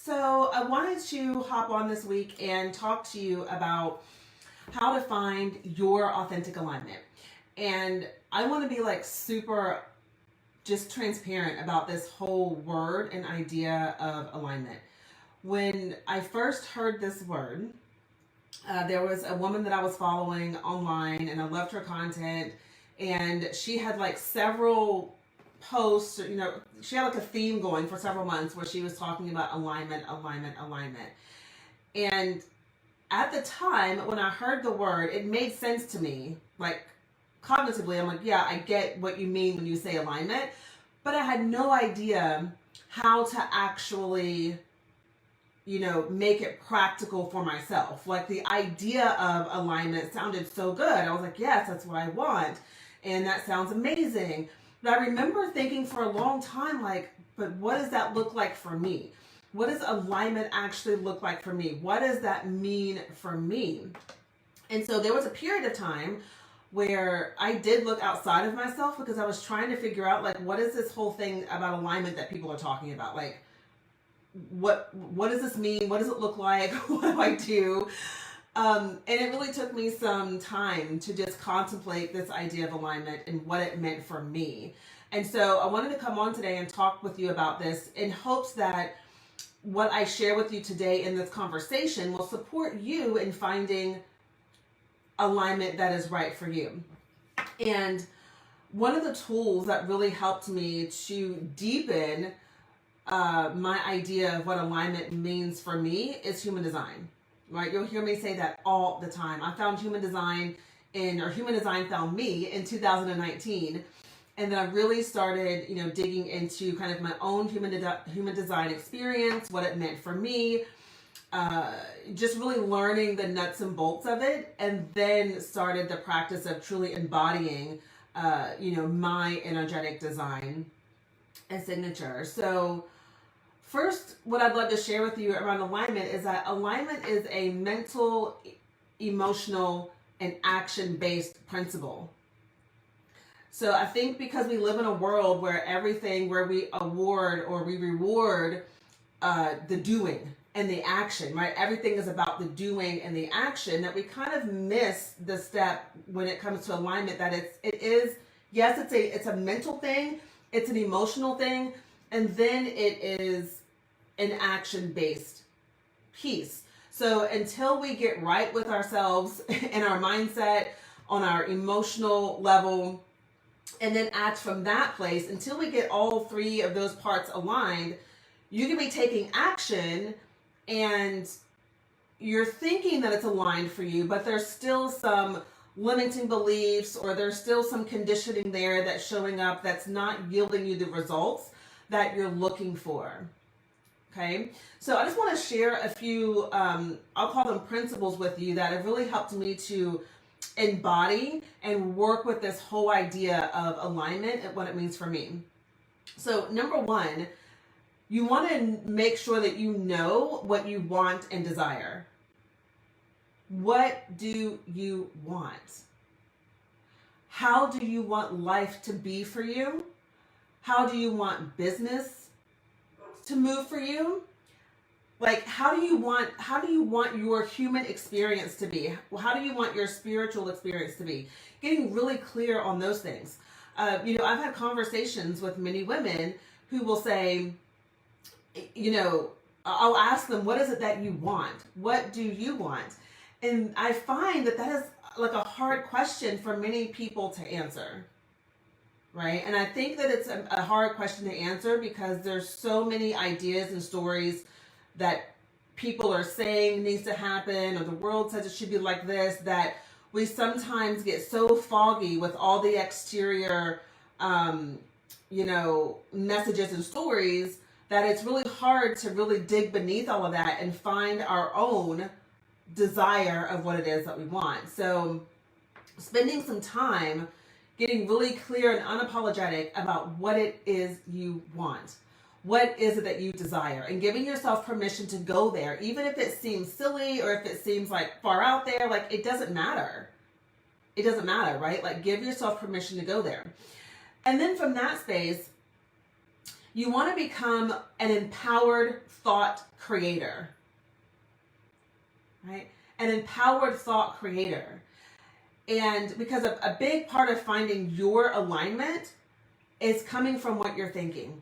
So I wanted to hop on this week and talk to you about how to find your authentic alignment. And I want to be like super just transparent about this whole word and idea of alignment. When I first heard this word, there was a woman that I was following online and I loved her content, and she had like several posts, she had like a theme going for several months where she was talking about alignment. And at the time when I heard the word, it made sense to me. Like cognitively, I'm like, yeah, I get what you mean when you say alignment, but I had no idea how to actually, make it practical for myself. Like the idea of alignment sounded so good. I was like, yes, that's what I want. And that sounds amazing. But I remember thinking for a long time, like, but what does that look like for me? What does alignment actually look like for me? What does that mean for me? And so there was a period of time where I did look outside of myself because I was trying to figure out, like, what is this whole thing about alignment that people are talking about? Like, what does this mean? What does it look like? What do I do? And it really took me some time to just contemplate this idea of alignment and what it meant for me. And so I wanted to come on today and talk with you about this in hopes that what I share with you today in this conversation will support you in finding alignment that is right for you. And one of the tools that really helped me to deepen my idea of what alignment means for me is human design. Right? You'll hear me say that all the time. I found human design human design found me in 2019. And then I really started, digging into kind of my own human design experience, what it meant for me, just really learning the nuts and bolts of it, and then started the practice of truly embodying, my energetic design and signature. So first, what I'd love to share with you around alignment is that alignment is a mental, emotional, and action-based principle. So I think because we live in a world where we award or we reward the doing and the action, right? Everything is about the doing and the action, that we kind of miss the step when it comes to alignment, that it's a mental thing, it's an emotional thing, and then it is an action-based piece. So until we get right with ourselves and our mindset on our emotional level, and then act from that place, until we get all three of those parts aligned, you can be taking action and you're thinking that it's aligned for you, but there's still some limiting beliefs or there's still some conditioning there that's showing up that's not yielding you the results that you're looking for. Okay, so I just want to share a few, I'll call them principles with you that have really helped me to embody and work with this whole idea of alignment and what it means for me. So number one, you want to make sure that you know what you want and desire. What do you want? How do you want life to be for you? How do you want business to move for you? Like, how do you want your human experience to be? How do you want your spiritual experience to be? Getting really clear on those things. I've had conversations with many women who will say, I'll ask them, what is it that you want? What do you want? And I find that is like a hard question for many people to answer. Right? And I think that it's a hard question to answer because there's so many ideas and stories that people are saying needs to happen, or the world says it should be like this, that we sometimes get so foggy with all the exterior, messages and stories, that it's really hard to really dig beneath all of that and find our own desire of what it is that we want. So spending some time getting really clear and unapologetic about what it is you want. What is it that you desire? And giving yourself permission to go there, even if it seems silly or if it seems like far out there, like it doesn't matter. It doesn't matter, right? Like give yourself permission to go there. And then from that space, You want to become an empowered thought creator, right? An empowered thought creator. And because a big part of finding your alignment is coming from what you're thinking,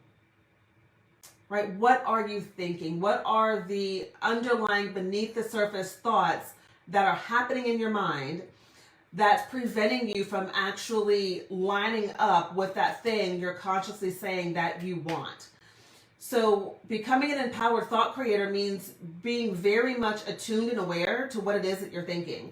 right? What are you thinking? What are the underlying beneath the surface thoughts that are happening in your mind that's preventing you from actually lining up with that thing you're consciously saying that you want? So becoming an empowered thought creator means being very much attuned and aware to what it is that you're thinking.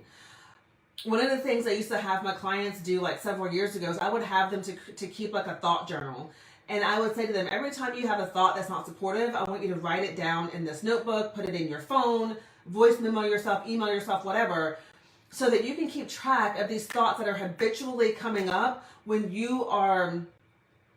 One of the things I used to have my clients do like several years ago is I would have them to keep like a thought journal. And I would say to them, every time you have a thought that's not supportive, I want you to write it down in this notebook, put it in your phone, voice memo yourself, email yourself, whatever, so that you can keep track of these thoughts that are habitually coming up when you are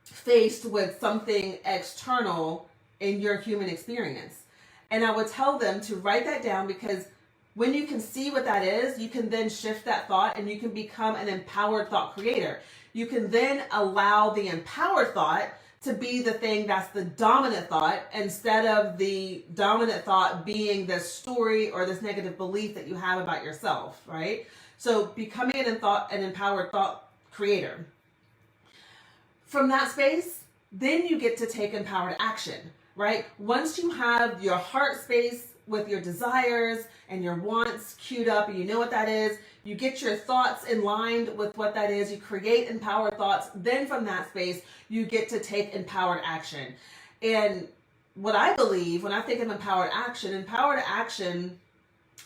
faced with something external in your human experience. And I would tell them to write that down, because when you can see what that is, you can then shift that thought and you can become an empowered thought creator. You can then allow the empowered thought to be the thing that's the dominant thought, instead of the dominant thought being this story or this negative belief that you have about yourself, right? So becoming an empowered thought creator. From that space, then you get to take empowered action, right? Once you have your heart space with your desires and your wants queued up and you know what that is, you get your thoughts in line with what that is, you create empowered thoughts, then from that space, you get to take empowered action. And what I believe when I think of empowered action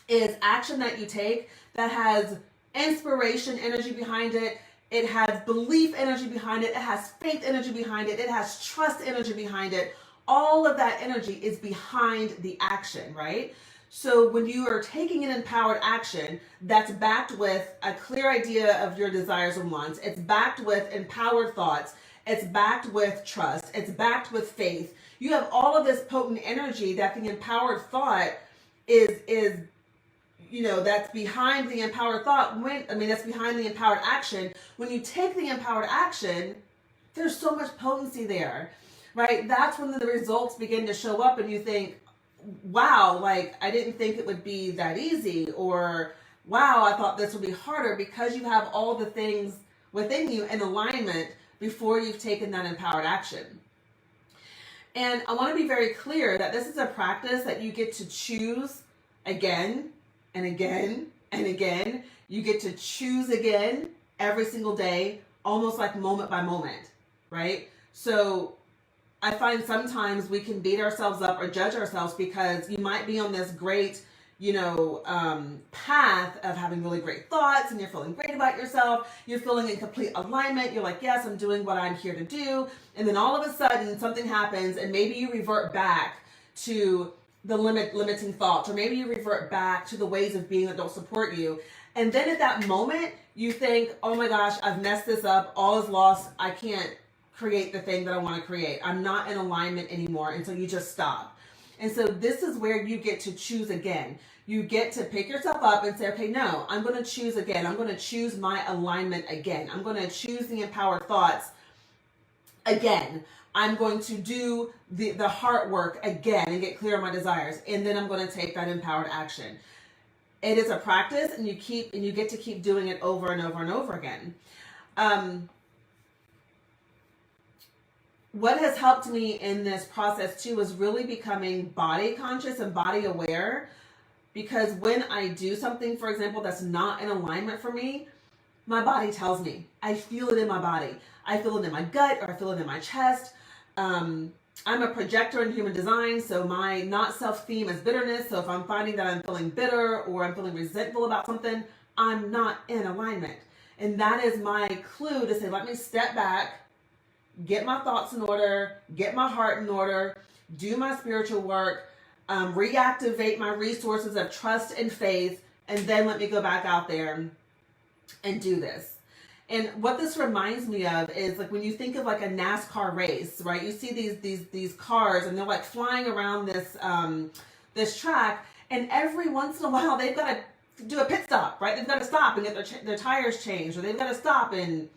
is action that you take that has inspiration energy behind it, it has belief energy behind it, it has faith energy behind it, it has trust energy behind it. All of that energy is behind the action, right? So when you are taking an empowered action that's backed with a clear idea of your desires and wants, it's backed with empowered thoughts, it's backed with trust, it's backed with faith. You have all of this potent energy that the empowered thought is that's behind the empowered thought. That's behind the empowered action. When you take the empowered action, there's so much potency there, right? That's when the results begin to show up and you think, wow, like I didn't think it would be that easy, or wow, I thought this would be harder, because you have all the things within you in alignment before you've taken that empowered action. And I want to be very clear that this is a practice that you get to choose again and again and again. You get to choose again every single day, almost like moment by moment, right? So I find sometimes we can beat ourselves up or judge ourselves because you might be on this great, path of having really great thoughts and you're feeling great about yourself. You're feeling in complete alignment. You're like, yes, I'm doing what I'm here to do. And then all of a sudden something happens and maybe you revert back to the limiting thoughts, or maybe you revert back to the ways of being that don't support you. And then at that moment you think, oh my gosh, I've messed this up. All is lost. I can't create the thing that I want to create. I'm not in alignment anymore. And so you just stop. And so this is where you get to choose again. You get to pick yourself up and say, okay, no, I'm going to choose again. I'm going to choose my alignment again. I'm going to choose the empowered thoughts again. I'm going to do the heart work again and get clear on my desires. And then I'm going to take that empowered action. It is a practice, and you get to keep doing it over and over and over again. What has helped me in this process too is really becoming body conscious and body aware, because when I do something, for example, that's not in alignment for me, my body tells me. I feel it in my body. I feel it in my gut, or I feel it in my chest. I'm a projector in human design, so my not self theme is bitterness. So if I'm finding that I'm feeling bitter or I'm feeling resentful about something, I'm not in alignment. And that is my clue to say, let me step back, get my thoughts in order, get my heart in order, do my spiritual work, reactivate my resources of trust and faith, and then let me go back out there and do this. And what this reminds me of is like when you think of like a NASCAR race, right? You see these cars and they're like flying around this track, and every once in a while they've got to do a pit stop, right? They've got to stop and get their tires changed, or they've got to stop and,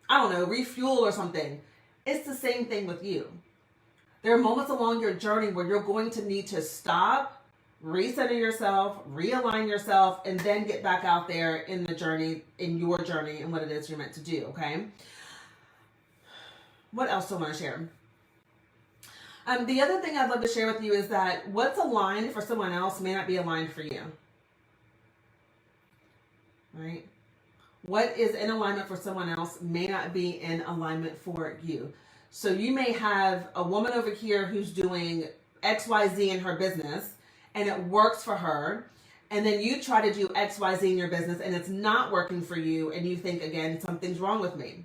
I don't know, refuel or something. It's the same thing with you. There are moments along your journey where you're going to need to stop, recenter yourself, realign yourself, and then get back out there in the journey, in your journey, and what it is you're meant to do, okay? What else do I want to share? The other thing I'd love to share with you is that what's aligned for someone else may not be aligned for you. Right? What is in alignment for someone else may not be in alignment for you. So you may have a woman over here who's doing XYZ in her business and it works for her. And then you try to do XYZ in your business and it's not working for you. And you think, again, something's wrong with me.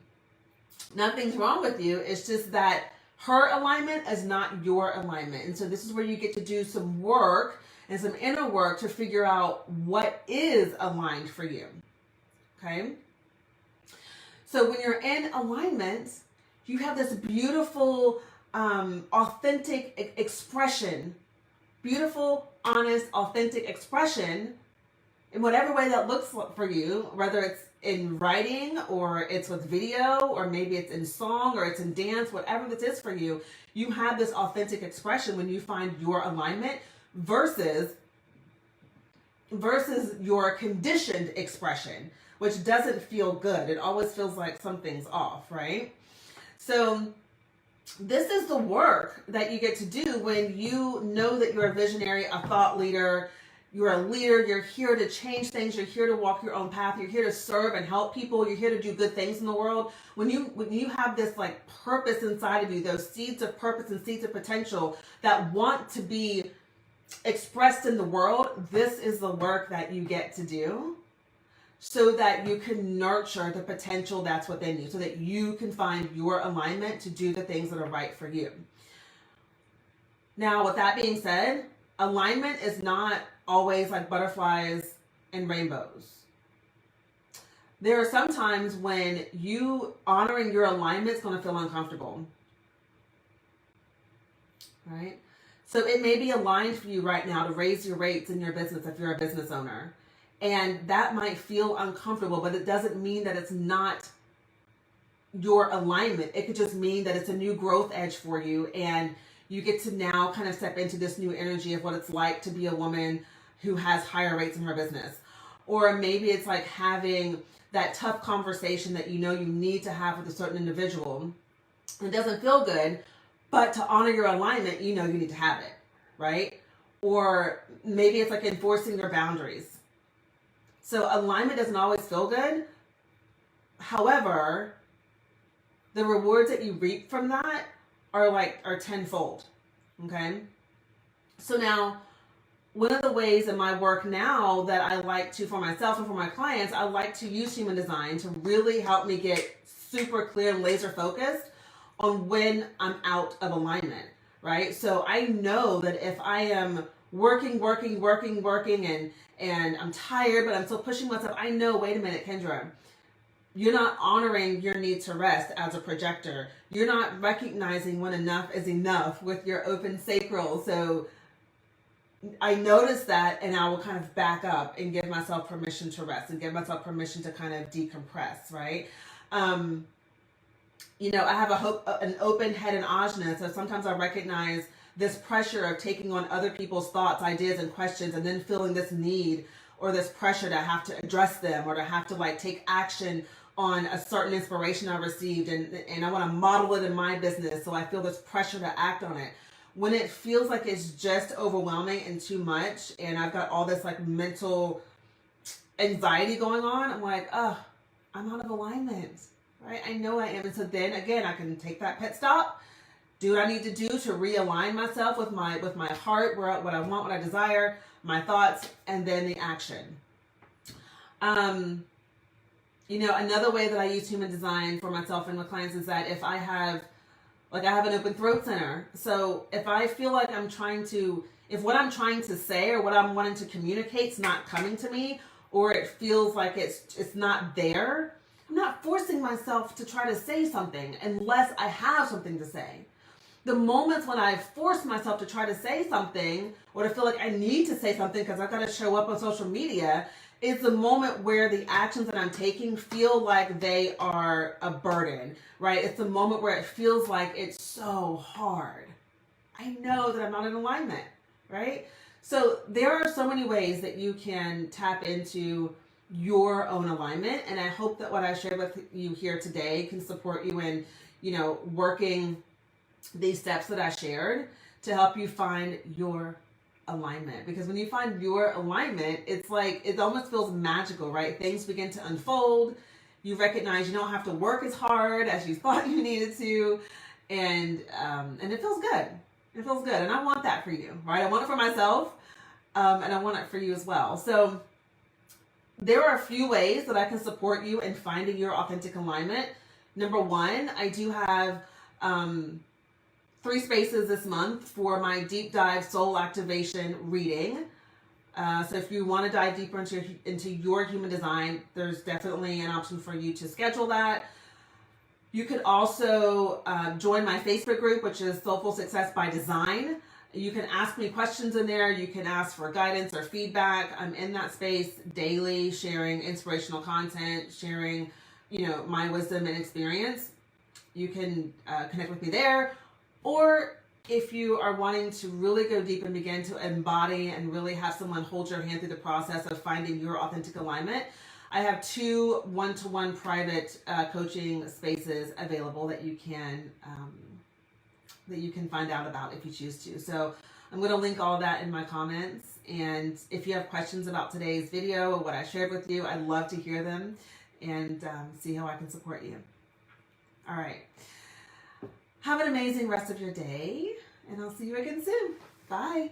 Nothing's wrong with you. It's just that her alignment is not your alignment. And so this is where you get to do some work and some inner work to figure out what is aligned for you. Okay? So when you're in alignment, you have this beautiful, authentic expression. Beautiful, honest, authentic expression in whatever way that looks for you, whether it's in writing or it's with video or maybe it's in song or it's in dance, whatever this is for you, you have this authentic expression when you find your alignment versus your conditioned expression, which doesn't feel good. It always feels like something's off, right? So this is the work that you get to do when you know that you're a visionary, a thought leader, you're a leader, you're here to change things, you're here to walk your own path, you're here to serve and help people, you're here to do good things in the world. When you have this like purpose inside of you, those seeds of purpose and seeds of potential that want to be expressed in the world, this is the work that you get to do so that you can nurture the potential that's within you, so that you can find your alignment to do the things that are right for you. Now, with that being said, alignment is not always like butterflies and rainbows. There are some times when you honoring your alignment is going to feel uncomfortable. Right? So it may be aligned for you right now to raise your rates in your business if you're a business owner. And that might feel uncomfortable, but it doesn't mean that it's not your alignment. It could just mean that it's a new growth edge for you. And you get to now kind of step into this new energy of what it's like to be a woman who has higher rates in her business. Or maybe it's like having that tough conversation that you know you need to have with a certain individual. It doesn't feel good, but to honor your alignment, you know you need to have it, right? Or maybe it's like enforcing your boundaries. So alignment doesn't always feel good. However, the rewards that you reap from that are tenfold. Okay? So now, one of the ways in my work now that I like to, for myself and for my clients, I like to use human design to really help me get super clear and laser focused on when I'm out of alignment, right? So I know that if I am working, and I'm tired, but I'm still pushing myself, I know, wait a minute, Kendra, you're not honoring your need to rest as a projector. You're not recognizing when enough is enough with your open sacral. So I notice that, and I will kind of back up and give myself permission to rest and give myself permission to kind of decompress, right? I have an open head and ajna, so sometimes I recognize this pressure of taking on other people's thoughts, ideas, and questions, and then feeling this need or this pressure to have to address them or to have to like take action on a certain inspiration I received, and I want to model it in my business, so I feel this pressure to act on it. When it feels like it's just overwhelming and too much, and I've got all this like mental anxiety going on, I'm like, oh, I'm out of alignment, right? I know I am. And so then again, I can take that pit stop, do what I need to do to realign myself with my heart, what I want, what I desire, my thoughts, and then the action. Another way that I use human design for myself and my clients is that if I have an open throat center. So if I feel like if what I'm trying to say or what I'm wanting to communicate is not coming to me, or it feels like it's not there, I'm not forcing myself to try to say something unless I have something to say. The moments when I force myself to try to say something or to feel like I need to say something because I've got to show up on social media is the moment where the actions that I'm taking feel like they are a burden, right? It's the moment where it feels like it's so hard, I know that I'm not in alignment, right? So there are so many ways that you can tap into your own alignment. And I hope that what I shared with you here today can support you in, working these steps that I shared to help you find your alignment. Because when you find your alignment, it's like, it almost feels magical, right? Things begin to unfold. You recognize you don't have to work as hard as you thought you needed to. And it feels good. It feels good. And I want that for you, right? I want it for myself. And I want it for you as well. So there are a few ways that I can support you in finding your authentic alignment. Number one, I do have 3 spaces this month for my deep dive soul activation reading. So if you want to dive deeper into your human design, there's definitely an option for you to schedule that. You could also join my Facebook group, which is Soulful Success by Design. You can ask me questions in there. You can ask for guidance or feedback. I'm in that space daily, sharing inspirational content, sharing, my wisdom and experience. You can connect with me there. Or if you are wanting to really go deep and begin to embody and really have someone hold your hand through the process of finding your authentic alignment, I have 2 one-to-one private coaching spaces available that you can find out about if you choose to. So I'm going to link all of that in my comments. And if you have questions about today's video or what I shared with you, I'd love to hear them and see how I can support you. All right. Have an amazing rest of your day, and I'll see you again soon. Bye.